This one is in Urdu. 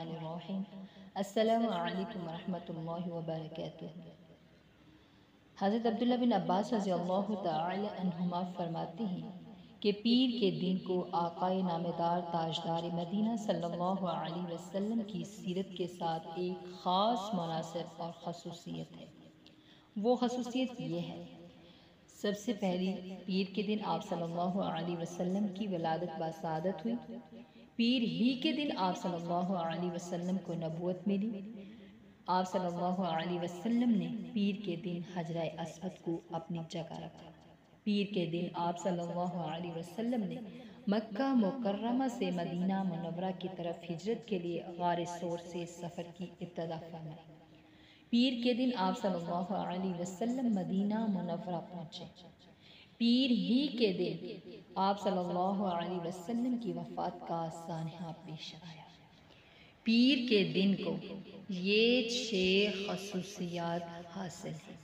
الرحمن الرحیم۔ السلام علیکم ورحمۃ اللہ وبرکاتہ۔ حضرت عبداللہ بن عباس رضی اللہ تعالی عنہما فرماتے ہیں کہ پیر کے دن کو آقائے نامدار تاجدار مدینہ صلی اللہ علیہ وسلم کی سیرت کے ساتھ ایک خاص مناسب اور خصوصیت ہے۔ وہ خصوصیت یہ ہے، سب سے پہلی پیر کے دن آپ صلی اللہ علیہ وسلم کی ولادت بسعادت ہوئی۔ پیر ہی کے دن آپ صلی اللہ علیہ وسلم کو نبوت ملی۔ آپ صلی اللہ علیہ وسلم نے پیر کے دن حجرہ اسود کو اپنی جگہ رکھا۔ پیر کے دن آپ صلی اللہ علیہ وسلم نے مکہ مکرمہ سے مدینہ منورہ کی طرف ہجرت کے لیے غار ثور سے سفر کی ابتدا فرمائی۔ پیر کے دن آپ صلی اللہ علیہ وسلم مدینہ منورہ پہنچے۔ پیر ہی کے دن آپ صلی اللہ علیہ وسلم کی وفات کا سانحہ پیش آیا۔ پیر کے دن کو یہ 6 خصوصیات حاصل ہیں۔